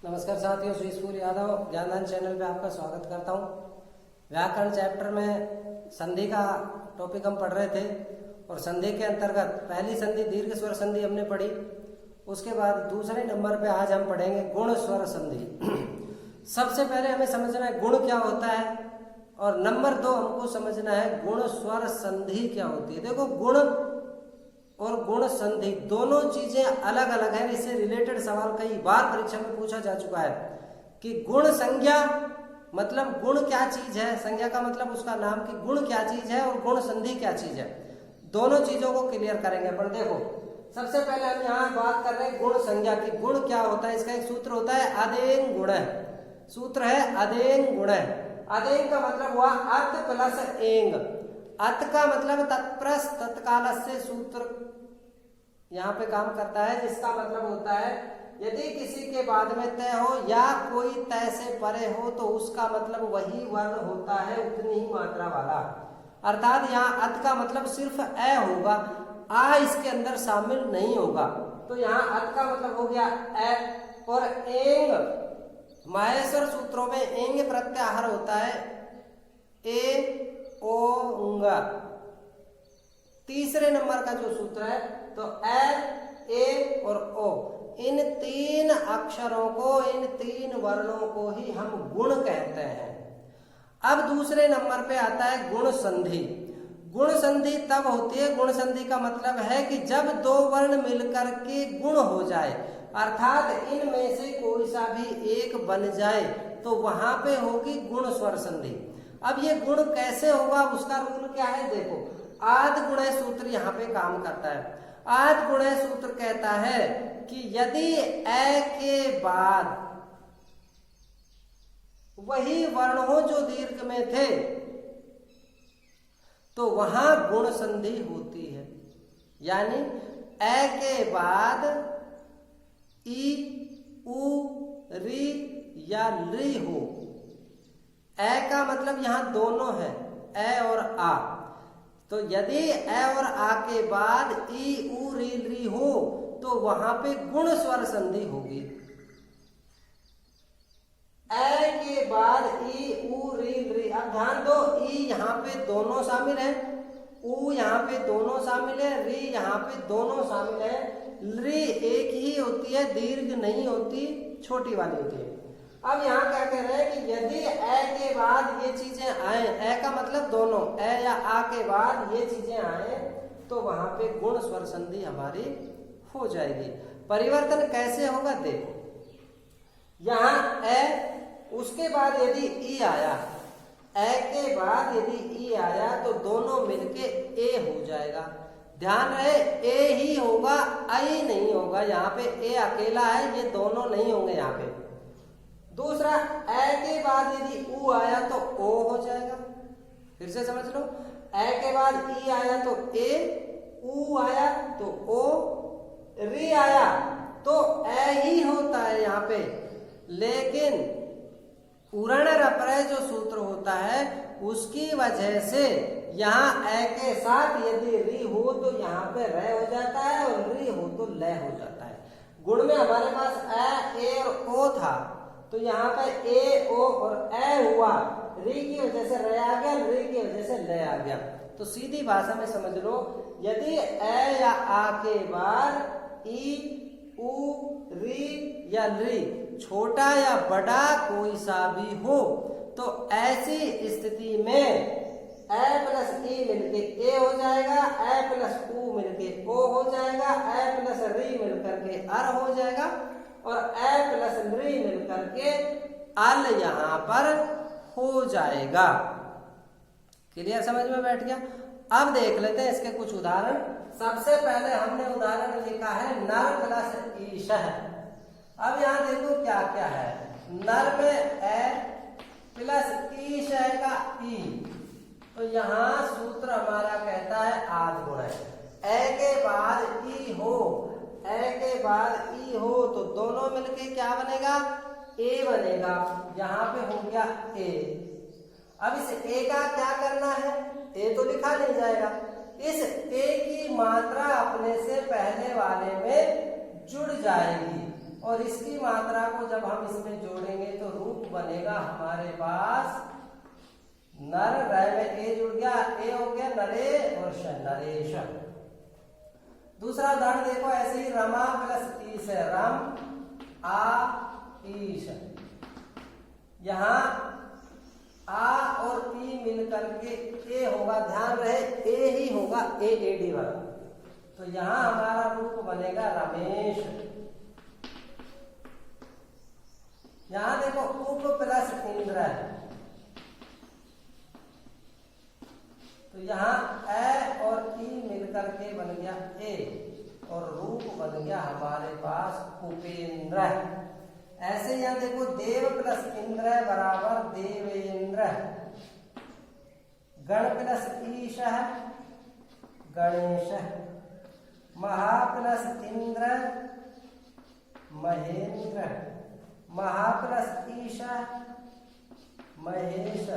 नमस्कार साथियों, Shri school Yadav ज्ञानदान channel पे आपका स्वागत करता हूँ। व्याकरण चैप्टर में संधि का टॉपिक हम पढ़ रहे थे और संधि के अंतर्गत पहली संधि दीर्घ स्वर संधि हमने पढ़ी। उसके बाद दूसरे नंबर पे आज हम पढ़ेंगे गुण स्वर संधि। सबसे पहले हमें समझना है गुण क्या होता है और नंबर 2 हमको समझना है गुण स्वर संधि क्या होती है। देखो, गुण और गुण संधि दोनों चीजें अलग अलग हैं। इससे रिलेटेड सवाल कई बार परीक्षा में पूछा जा चुका है कि गुण संज्ञा मतलब गुण क्या चीज है, संज्ञा का मतलब उसका नाम कि गुण क्या चीज है और गुण संधि क्या चीज है। दोनों चीजों को क्लियर करेंगे। पर देखो, सबसे पहले हम यहाँ बात कर रहे हैं गुण संज्ञा की। गुण क्या होता है, इसका एक सूत्र होता है अदेंग गुण। सूत्र है अदेंग गुण। अदेंग का मतलब हुआ अत प्लस एंग। अत का मतलब तत्प्रस तत्काल से सूत्र यहाँ पे काम करता है, जिसका मतलब होता है यदि किसी के बाद में तय हो या कोई तय से परे हो तो उसका मतलब वही वर्ण होता है, उतनी ही मात्रा वाला। अर्थात यहाँ अत का मतलब सिर्फ ए होगा, आ इसके अंदर शामिल नहीं होगा। तो यहाँ अत का मतलब हो गया ए। और एंग, माहेश्वर सूत्रों में एंग प्रत्याहार होता है ए ओ उंगा। तीसरे नंबर का जो सूत्र है तो ए और ओ, इन तीन अक्षरों को, इन तीन वर्णों को ही हम गुण कहते हैं। अब दूसरे नंबर पे आता है गुण संधि। गुण संधि तब होती है, गुण संधि का मतलब है कि जब दो वर्ण मिलकर के गुण हो जाए, अर्थात इनमें से कोई सा भी एक बन जाए तो वहां पे होगी गुण स्वर संधि। अब ये गुण कैसे होगा, उसका रूल क्या है, देखो आद गुणय सूत्र यहाँ पे काम करता है। आद गुणय सूत्र कहता है कि यदि ए के बाद वही वर्ण हो जो दीर्घ में थे तो वहां गुण संधि होती है। यानी ए के बाद ई उ री या ली हो। ए का मतलब यहां दोनों है, ए और आ। तो यदि ए और आ के बाद ई उ री हो तो वहां पे गुण स्वर संधि होगी। ए के बाद ई उ री। अब ध्यान दो, ई यहाँ पे दोनों शामिल है, उ यहाँ पे दोनों शामिल है, री यहाँ पे दोनों शामिल है। री एक ही होती है, दीर्घ नहीं होती, छोटी वाली होती है। अब यहाँ क्या कह रहे हैं कि यदि ए के बाद ये चीजें आए, ए का मतलब दोनों, ए या आ के बाद ये चीजें आए तो वहां पे गुण स्वर संधि हमारी हो जाएगी। परिवर्तन कैसे होगा, देखो यहाँ ए, उसके बाद यदि ई आया, ए के बाद यदि ई आया तो दोनों मिलके ए हो जाएगा। ध्यान रहे ए ही होगा, आई नहीं होगा। यहाँ पे ए अकेला है, ये दोनों नहीं होंगे यहाँ पे। दूसरा, ए के बाद यदि उ आया तो ओ हो जाएगा। फिर से समझ लो, ए के बाद ई आया तो ए, उ आया तो ओ, री आया तो ए ही होता है यहाँ पे। लेकिन उरण रप्रय जो सूत्र होता है उसकी वजह से यहाँ ए के साथ यदि री हो तो यहाँ पे र हो जाता है और री हो तो ल हो जाता है। गुण में हमारे पास ए और ओ था तो यहाँ पे ए ओ और ए हुआ, री की वजह से र आ गया, री की वजह से ल आ गया। तो सीधी भाषा में समझ लो, यदि ए या आ के बाद ई उ री या ली छोटा या बड़ा कोई सा भी हो तो ऐसी स्थिति में ए प्लस ई मिलके ए हो जाएगा, ए प्लस उ मिलके ओ हो जाएगा, ए प्लस री मिलकर के अर हो जाएगा और ए प्लस री मिलकर के अल यहाँ पर हो जाएगा। क्लियर, समझ में बैठ गया। अब देख लेते हैं इसके कुछ उदाहरण। सबसे पहले हमने उदाहरण लिखा है नर प्लस ईशः। अब यहाँ देखो क्या क्या है। नर में ए प्लस ईशः का ई, तो यहाँ सूत्र हमारा कहता है आद गुण है। ए के बाद ई हो, ए के बाद ई हो तो दोनों मिलके क्या बनेगा, ए बनेगा। यहाँ पे हो गया ए। अब इस ए का क्या करना है, ए तो लिखा नहीं जाएगा। इस ए की मात्रा अपने से पहले वाले में जुड़ जाएगी और इसकी मात्रा को जब हम इसमें जोड़ेंगे तो रूप बनेगा हमारे पास नर, रह में ए जुड़ गया, ए हो गया नरे और श नरेश। दूसरा उदाहरण देखो ऐसे ही रमा प्लस ईश है, रम आ ईश। यहाँ आ और ई मिल करके ए होगा, ध्यान रहे ए ही होगा, ए डी वाला। तो यहां हमारा रूप बनेगा रमेश। यहां देखो उप प्लस इंद्र है, तो यहाँ ए और ई मिलकर के बन गया ए और रूप बन गया हमारे पास उपेंद्र। ऐसे यहाँ देखो देव प्लस इंद्र बराबर देवेंद्र, गण प्लस ईश है गणेश, महा प्लस इंद्र महेंद्र, महा प्लस ईश महेश,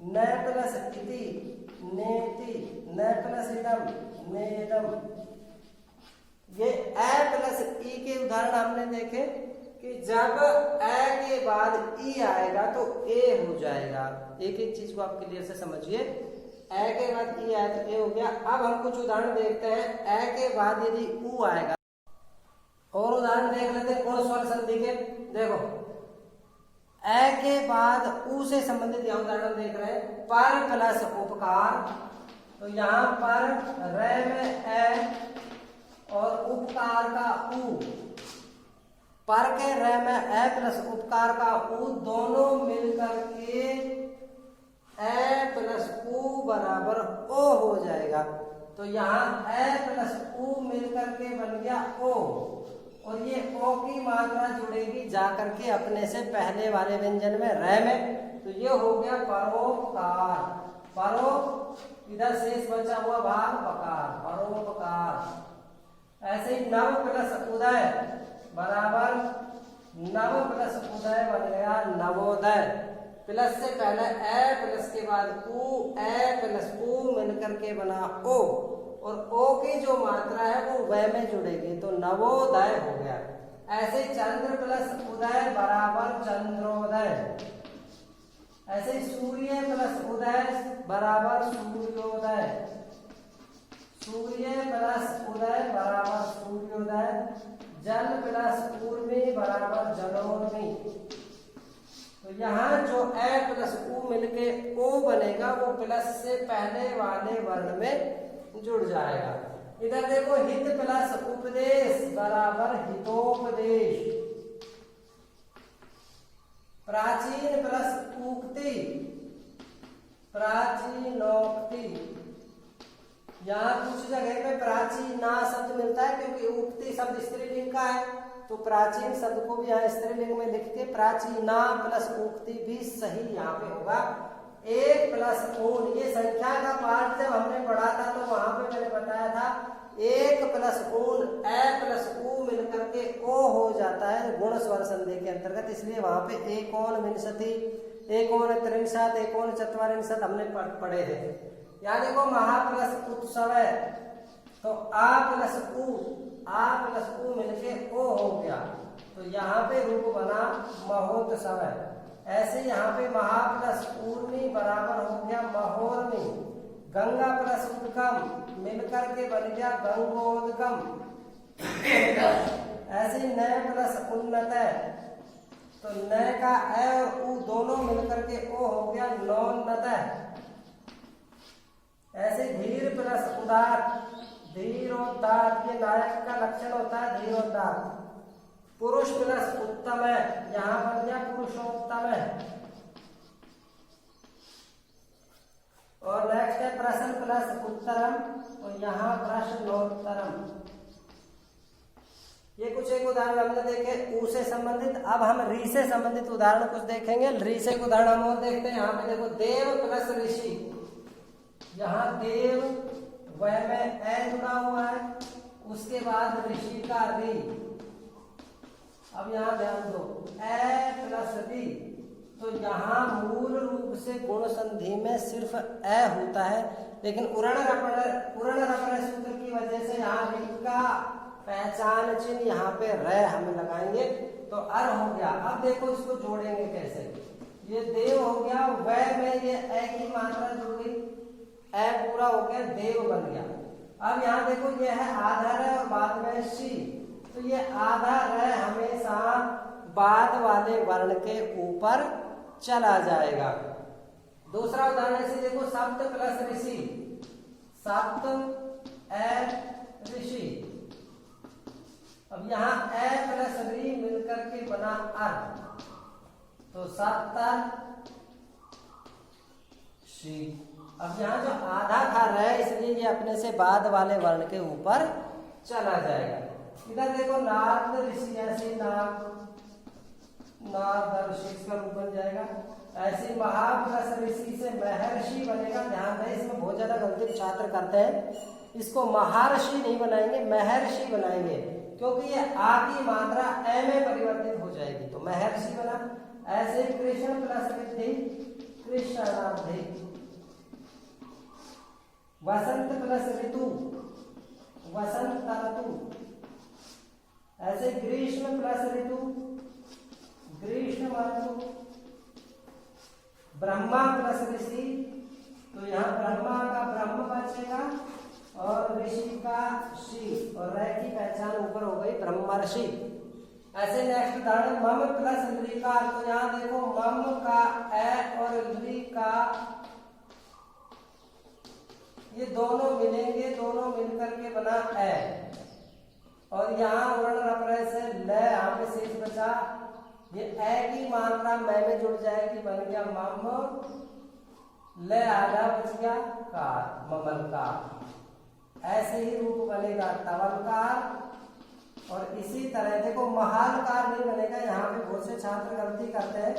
न प्लस इति नेति, न प्लस इदम नेदम। ये ए प्लस ई के उदाहरण हमने देखे कि जब ए के बाद ई आएगा तो ए हो जाएगा। एक एक चीज को आप क्लियर से समझिए, ए के बाद ई आया तो ए हो गया। अब हम कुछ उदाहरण देखते हैं, ए के बाद यदि ऊ आएगा, और उदाहरण देख लेते हैं गुण स्वर संधि के। देखो ए के बाद ऊ से संबंधित यह उदाहरण देख रहे हैं, पर प्लस उपकार, तो यहाँ पर रे में ए और उपकार का ऊ, पर के रे में ए प्लस उपकार का ऊ दोनों मिलकर के ए प्लस ऊ बराबर ओ हो जाएगा। तो यहाँ ए प्लस ऊ मिलकर के बन गया ओ, और ये ओ की मात्रा जुड़ेगी जाकर के अपने से पहले वाले व्यंजन में रे में, तो ये हो गया परोपकार। परो इधर शेष बचा हुआ भाग बकार, परोपकार। ऐसे ही नव प्लस उदय बराबर नव प्लस उदय बन गया नवोदय। प्लस से पहले ए प्लस के बाद ऊ, ए प्लस ऊ मिलकर के बना ओ, और ओ की जो मात्रा है वो वह में जुड़ेगी तो नवोदय हो गया। ऐसे चंद्र प्लस उदय बराबर चंद्रोदय। ऐसे सूर्य प्लस उदय बराबर सूर्योदय, सूर्य प्लस उदय बराबर सूर्योदय, जल प्लस ऊर्मी बराबर जलोर्मी। तो यहाँ जो ए प्लस ऊ मिलके ओ बनेगा वो प्लस से पहले वाले वर्ण में जुड़ जाएगा। इधर देखो हित प्लस उपदेश बराबर हितोपदेश, प्राचीन प्लस उक्ति प्राचीनोक्ति। यहाँ कुछ जगह पे प्राचीना शब्द मिलता है क्योंकि उक्ति शब्द स्त्रीलिंग का है, तो प्राचीन शब्द को भी यहाँ स्त्रीलिंग में लिख के प्राचीना प्लस उक्ति भी सही यहाँ पे होगा। एक प्लस ऊन, ये संख्या का पाठ जब हमने पढ़ा था तो वहां पे मैंने बताया था एक प्लस ऊन ए प्लस ऊ मिलकर के ओ हो जाता है गुण स्वर संधि के अंतर्गत, इसलिए वहां पे एकोन विंशति, एकोन त्रिंशत, एकोन चत्वारिंशत हमने पढ़े थे। यहाँ देखो महा प्लस उत्सव है, तो आ प्लस ऊ मिलके ओ हो गया, तो यहाँ पे रूप बना महोत्सव है। ऐसे यहाँ पे महा प्लस ऊर्मी बराबर हो गया महोर्मी, गंगा प्लस उद्गम मिलकर के बन गया गंगोद्गम। ऐसे नय प्लस उन्नत है, तो नय का ए और ऊ दोनों मिलकर के ओ हो गया नौन्नत है। ऐसे धीर प्लस उदार, धीरोदात, ये नायक का लक्षण होता है धीरोदात। पुरुष प्लस उत्तम है, यहाँ बन गया पुरुषोत्तम है। और नेक्स्ट है प्रश्न प्लस उत्तरम, और यहाँ प्रश्नोत्तरम। ये कुछ एक उदाहरण हमने देखे ऊ से संबंधित। अब हम री से संबंधित उदाहरण कुछ देखेंगे। ऋ से उदाहरण हम और देखते हैं। यहाँ पे देखो देव प्लस ऋषि, यहाँ देव वह में ए जुड़ा हुआ है, उसके बाद ऋषि का री। अब यहाँ ध्यान दो ए प्लस री, तो यहाँ मूल रूप से गुण संधि में सिर्फ ए होता है, लेकिन उरण रपण सूत्र की वजह से यहाँ री का पहचान चिन्ह यहाँ पे र हम लगाएंगे तो अर हो गया। अब देखो इसको जोड़ेंगे कैसे, ये देव हो गया, वह में ये ए की मात्रा जुड़ गई, ए पूरा हो गया, देव बन गया। अब यहाँ देखो ये है आधा र और बाद में शी, तो ये आधा र हमेशा बाद वाले वर्ण के ऊपर चला जाएगा। दूसरा उदाहरण ऐसे देखो, सप्त प्लस ऋषि, सप्त ए ऋषि। अब यहाँ ए प्लस री मिलकर के बना अर, तो सप्त शी। अब यहाँ जो आधा था रह, इसलिए ये अपने से बाद वाले वर्ण के ऊपर चला जाएगा। इधर देखो नाग ऋषि, ऐसे नाग नागदर्शी इसका रूप बन जाएगा। ऐसे महा प्लस ऋषि से महर्षि बनेगा। ध्यान दें, इसमें बहुत ज्यादा गलती छात्र करते हैं, इसको महर्षि नहीं बनाएंगे, महर्षि बनाएंगे, क्योंकि ये आ की मात्रा ए में परिवर्तित हो जाएगी, तो महर्षि बना। ऐसे कृष्ण प्लस रिद्धि, कृष्णार्धि। वसंत प्लस ऋतु, वसंत ऋतु। ऐसे ग्रीष्म प्लस ऋतु, ग्रीष्म ऋतु। ब्रह्मा प्लस ऋषि, तो यहाँ ब्रह्मा का ब्रह्म बचेगा और ऋषि का शी, और रह की पहचान ऊपर हो गई ब्रह्मर्षि। ऐसे नेक्स्ट उदाहरण, मम प्लस लृकार, तो यहाँ देखो मम का ए और लृ का, ये दोनों मिलेंगे, दोनों मिलकर के बना ए, और यहाँ वर्ण रपरे से ल, यहाँ पे शेष बचा, ये ए की मात्रा मैं में जुड़ जाएगी, बन गया मम, ल आधा बच गया कार, ममलकार। ऐसे ही रूप बनेगा तवलकार। और इसी तरह देखो महालकार नहीं बनेगा, यहाँ पे बहुत से छात्र गलती करते हैं,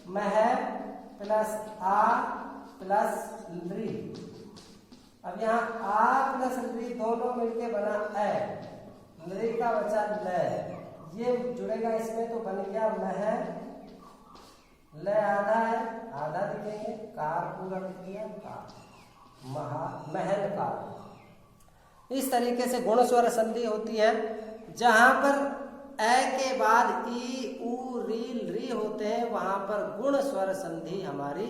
मह प्लस आ प्लस लृ। अब यहाँ आ प्लस लृ दोनों मिलके बना ए, लृ का बचा ल, ये जुड़ेगा इसमें तो बन गया मह, ल आधा है, आधा लिखेंगे, कार पूरा लिख दिया, कार, महल कार। इस तरीके से गुण स्वर संधि होती है, जहां पर ए के बाद ई उ री री होते हैं, वहां पर गुण स्वर संधि हमारी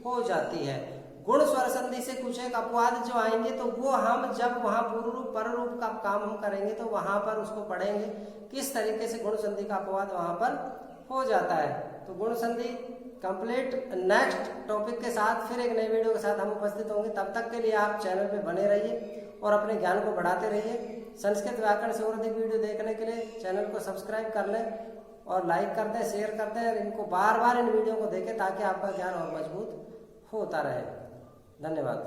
हो जाती है। गुण स्वर संधि से कुछ एक अपवाद जो आएंगे, तो वो हम जब वहां पूर्व रूप पर रूप का काम हम करेंगे तो वहां पर उसको पढ़ेंगे, किस तरीके से गुण संधि का अपवाद वहां पर हो जाता है। तो गुण संधि कंप्लीट। नेक्स्ट टॉपिक के साथ फिर एक नई वीडियो के साथ हम उपस्थित होंगे। तब तक के लिए आप चैनल पे बने रहिए और अपने ज्ञान को बढ़ाते रहिए। संस्कृत व्याकरण से और अधिक वीडियो देखने के लिए चैनल को सब्सक्राइब कर लें और लाइक कर दें, शेयर कर दें, और इनको बार बार इन वीडियो को देखें ताकि आपका ज्ञान और मजबूत होता रहे। धन्यवाद।